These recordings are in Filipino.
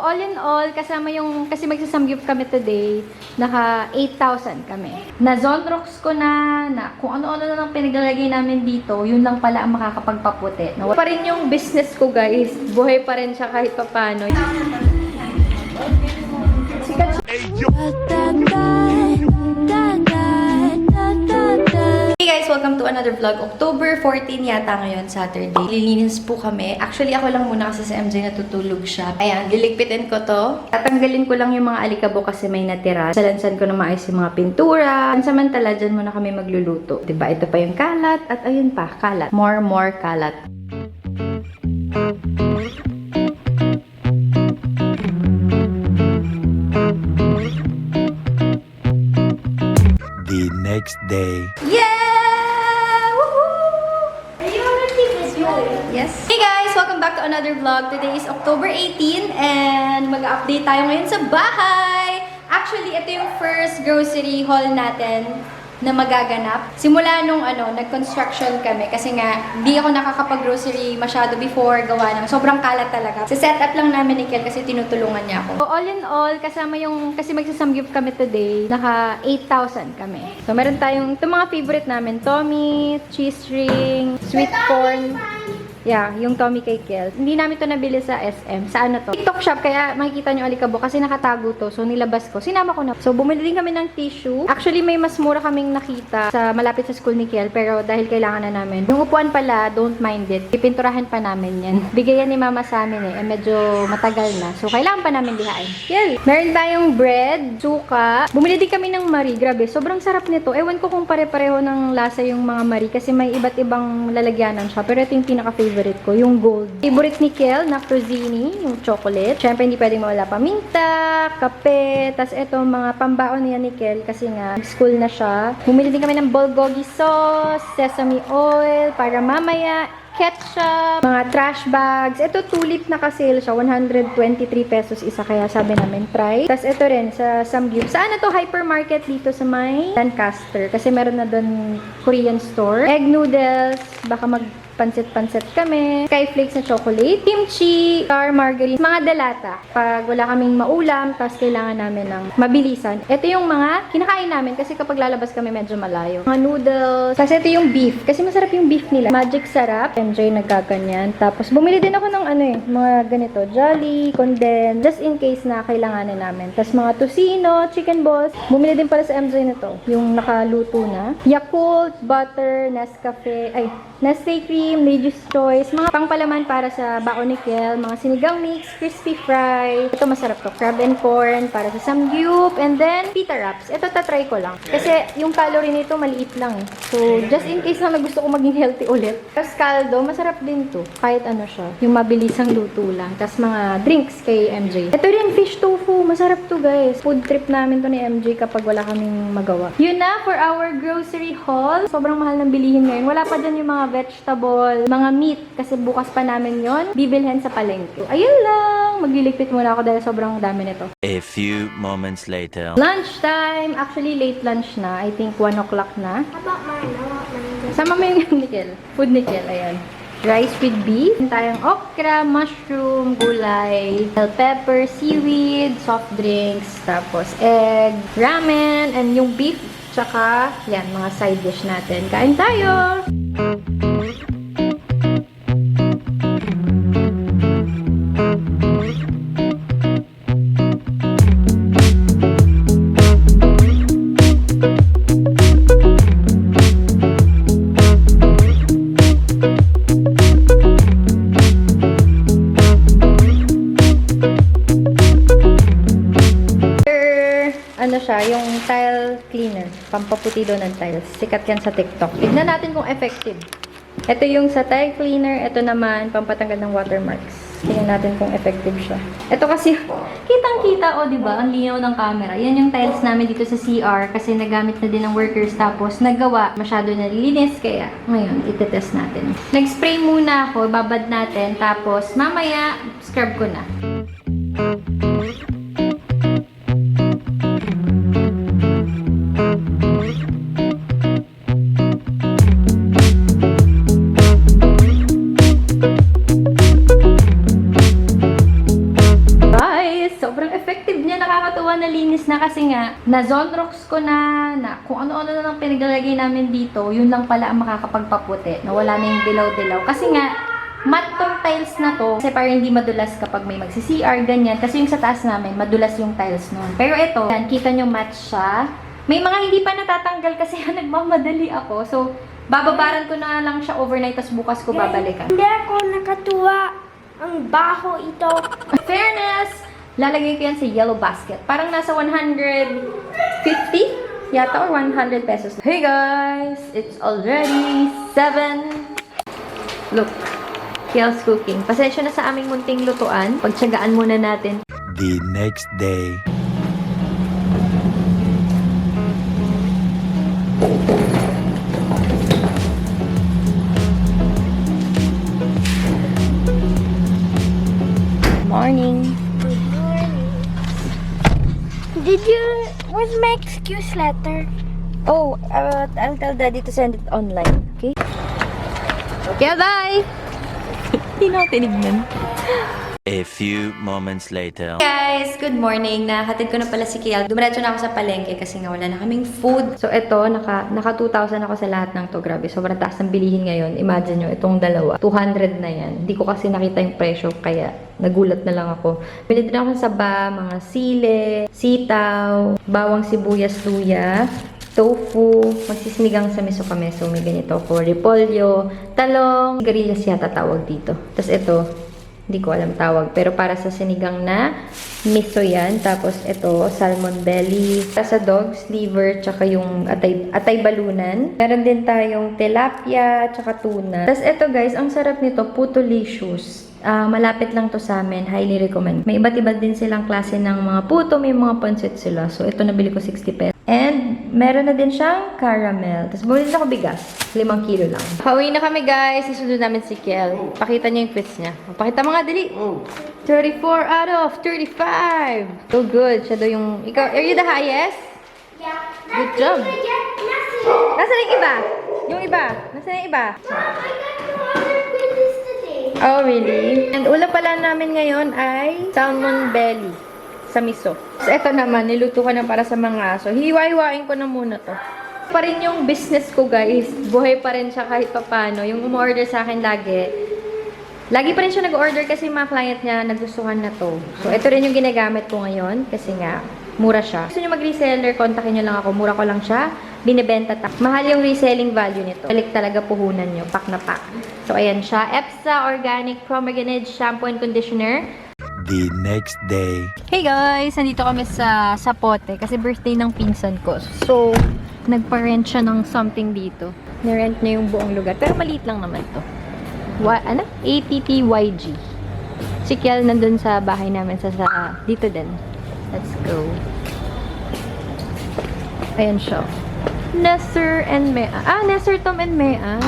all in all, kasama yung, kasi magsasamgyup kami today, naka 8,000 kami. Na Zonrox ko na kung ano-ano na lang pinaglalagay namin dito, yun lang pala ang makakapagpaputi. No? Pa rin yung business ko, guys. Buhay pa rin siya kahit pa paano. Hey guys, welcome to another vlog. October 14 yata ngayon, Saturday. Lilinis po kami. Actually, ako lang muna kasi sa MJ natutulog siya. Ayan, liligpitin ko to. Tatanggalin ko lang yung mga alikabok kasi may natira. Salansan ko na maayos yung mga pintura. Samantala, dyan muna kami magluluto. Diba? Ito pa yung kalat. At ayun pa, kalat. More kalat. The next day. Yeah! Yes. Hey guys! Welcome back to another vlog. Today is October 18 and mag-update tayo ngayon sa bahay! Actually, ito yung first grocery haul natin na magaganap. Simula nung nag-construction kami kasi nga di ako nakakapag-grocery masyado before gawa ng sobrang kalat talaga. Set up lang namin ni Kel kasi tinutulungan niya ako. So, all in all, kasama yung, kasi magsasamgyup kami today, naka 8,000 kami. So, meron tayong, ito mga favorite namin, Tommy, cheese ring, sweet corn. Yeah, yung Tommy kay Kel. Hindi namin to nabili sa SM. Sa ano to? TikTok shop. Kaya makikita nyo alikabok kasi nakatago to. So, nilabas ko. Sinama ko na. So, bumili din kami ng tissue. Actually, may mas mura kaming nakita sa malapit sa school ni Kel. Pero dahil kailangan na namin. Yung upuan pala, don't mind it. Ipinturahan pa namin yan. Bigay yan ni mama sa amin eh. Medyo matagal na. So, kailangan pa namin lihain. Kel! Meron tayong bread, suka. Bumili din kami ng Marie. Grabe, sobrang sarap nito. Ewan ko kung pare-pareho ng lasa yung mga Marie. Kasi may iba't ibang lalagyanan siya. Pero ito yung pinaka-favorite ko, yung gold. Favorite ni Kel na Crozini, yung chocolate. Siyempre, hindi pwedeng mawala paminta, kape, tas ito, mga pambaon niya ni Kel kasi nga, school na siya. Bumili din kami ng bulgogi sauce, sesame oil, para mamaya, ketchup, mga trash bags. Ito, tulip na ka-sale siya. 123 pesos isa. Kaya sabi namin, try. Tapos ito rin, sa Samgyup. Saan na to? Hypermarket dito sa may Lancaster. Kasi meron na doon Korean store. Egg noodles. Baka pansit-pansit kami, skyflakes na chocolate, kimchi, star margarine, mga delata. Pag wala kaming maulam, tapos kailangan namin ng mabilisan. Ito yung mga kinakain namin kasi kapag lalabas kami medyo malayo. Mga noodles, kasi ito yung beef. Kasi masarap yung beef nila. Magic sarap. MJ nagkaganyan. Tapos bumili din ako ng mga ganito. Jolly, condensed, just in case na kailanganin namin. Tapos mga tocino, chicken balls. Bumili din pala sa MJ na to. Yung nakaluto na. Yakult, butter, Nestle cream, Lady's Choice, mga pangpalaman para sa baon ni Kel, mga sinigang mix, crispy fry. Ito masarap to. Crab and corn para sa samgyup. And then, pita wraps. Ito tatry ko lang. Kasi yung calorie nito maliit lang eh. So, just in case na gusto ko maging healthy ulit. Tapos caldo, masarap din to. Kahit ano siya. Yung mabilisang luto lang. Tapos mga drinks kay MJ. Ito rin, fish tofu. Masarap to guys. Food trip namin to ni MJ kapag wala kaming magawa. Yun na for our grocery haul. Sobrang mahal ng bilihin ngayon. Wala pa dyan yung mga vegetable, mga meat, kasi bukas pa namin yon bibilhin sa palengke. Ayun lang, magliligpit muna ako dahil sobrang dami nito. A few moments later. Lunch time! Actually, late lunch na. I think 1 o'clock na. Sama mo yung Nickel. Food Nickel, ayan. Rice with beef. Tayong okra, mushroom, gulay, bell pepper, seaweed, soft drinks, tapos egg, ramen, and yung beef, tsaka, yan, mga side dish natin. Kain tayo! Ano siya, yung tile cleaner. Pampaputi daw ng tiles. Sikat yan sa TikTok. Tignan natin kung effective. Ito yung sa tile cleaner. Ito naman, pampatanggal ng watermarks. Tingnan natin kung effective siya. Ito kasi, kitang-kita, diba? Ang linaw ng camera. Yan yung tiles namin dito sa CR kasi nagamit na din ng workers tapos nagawa. Masyado nalilinis kaya ngayon, itetest natin. Nag-spray muna ako, babad natin, tapos mamaya, scrub ko na. Bye! effective niya, nakakatuwa na linis na kasi nga, na Zonrox ko na kung ano-ano na lang pinaglalagay namin dito, yun lang pala ang makakapagpaputi, na wala na yung dilaw-dilaw. Kasi nga, matte tong tiles na to, kasi parang hindi madulas kapag may magsi-CR, ganyan. Kasi yung sa taas namin, madulas yung tiles nun. Pero ito, yan, kita nyo matte siya. May mga hindi pa natatanggal kasi nagmamadali ako. So, bababaran ko na lang siya overnight, tas bukas ko babalikan. Hindi ako nakatuwa. Ang baho ito. Fairness, lalagay ko yan sa yellow basket. Parang nasa 150 yata or 100 pesos. Hey guys! It's already 7. Look, Kiel's cooking. Pasensya na sa aming munting lutuan. Pagtsagaan muna natin. The next day. Morning. Where's my excuse letter? Oh, I'll tell Daddy to send it online. Okay? Kiel, bye! Hindi na ako tinignan. A few moments later. Guys, good morning. Nahatid ko na pala si Kiel. Dumiretso na ako sa palengke kasi nga wala na kaming food. So, ito, naka 2,000 ako sa lahat ng to. Grabe, sobrang taas ng bilihin ngayon. Imagine nyo, itong dalawa. 200 na yan. Hindi ko kasi nakita yung presyo, kaya nagulat na lang ako. Bili din ako sa saba, mga sile, sitaw, bawang sibuyas, luya, tofu, magsisinigang sa miso kami. So, may ganito ako. Repolyo, talong, sigarilyas yata tawag dito. Tapos ito, hindi ko alam tawag. Pero para sa sinigang na miso yan. Tapos ito, salmon belly. Sa dog's liver, tsaka yung atay balunan. Meron din tayong tilapia, tsaka tuna. Tapos ito guys, ang sarap nito, putolicious. Malapit lang to sa amin. Highly recommend. May iba't iba din silang klase ng mga puto. May mga pancit sila. So ito nabili ko 60 pesos. And meron na din siyang caramel. Tapos bumili din ako bigas. 5 kilo lang. Pauwi na kami guys. Isunod namin si Kiel. Pakita niya yung quiz niya. Pakita mo nga, dali. 34 out of 35. So good. Siya daw yung... Ikaw, are you the highest? Yeah. Good job. Nasaan yung iba? Yung iba? Nasaan yung iba? Oh, really? And ulam pala namin ngayon ay salmon belly sa miso. So, eto naman, niluto ko na para sa mga aso. Hiwa-hiwain ko na muna to. Pa rin yung business ko, guys. Buhay pa rin siya kahit papano. Yung umorder sa akin lagi pa rin siya nag-order kasi yung mga client niya nagustuhan na to. So, ito rin yung ginagamit ko ngayon kasi nga, mura siya. Gusto nyo mag-reseller, kontakin nyo lang ako. Mura ko lang siya. Binibenta ta. Mahal yung reselling value nito. Balik talaga puhunan nyo. Pack na pack. So, ayan siya. EPSA Organic Pomegranate Shampoo and Conditioner. The next day. Hey guys! Nandito kami sa Sapote kasi birthday ng pinsan ko. So, nagpa-rent siya ng something dito. Nirent niya yung buong lugar. Pero maliit lang naman to. ATTYG. Si Kiel nandun sa bahay namin sa dito din. Let's go. Ayan siya. Nestor and Mea. Nestor, Tom and Mea.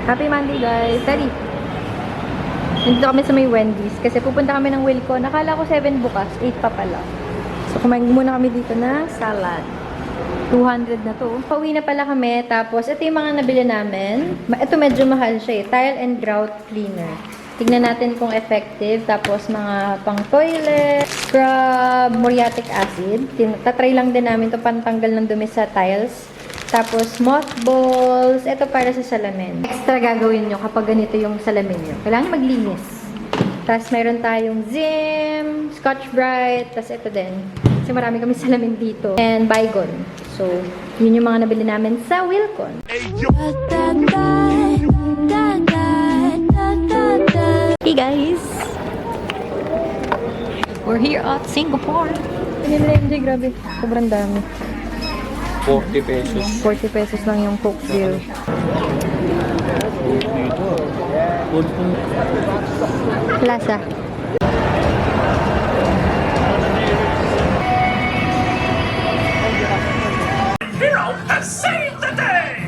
Happy Monday guys! Daddy! Nandito kami sa may Wendy's kasi pupunta kami ng Wilco. Nakala ko 7 bukas, 8 pa pala. So kumain muna kami dito na salad. 200 na to. Pauwi na pala kami. Tapos ito yung mga nabili namin. Ito medyo mahal siya eh. Tile and grout cleaner. Tignan natin kung effective. Tapos mga pang toilet, scrub, muriatic acid. Tatry lang din namin to pantanggal ng dumi sa tiles. Tapos, mothballs. Ito para sa salamin. Extra gagawin nyo kapag ganito yung salamin nyo. Kailangan maglinis. Tapos, meron tayong Zim, Scotch-Brite. Tapos, ito din. Kasi marami kami salamin dito. And Bygone. So, yun yung mga nabili namin sa Wilcon. Hey guys! We're here at Singapore. Hindi nila MJ, grabe. Sobrang dami. 40 pesos. 40 pesos lang yung Coke Zero. Plaza. Hero has saved the day!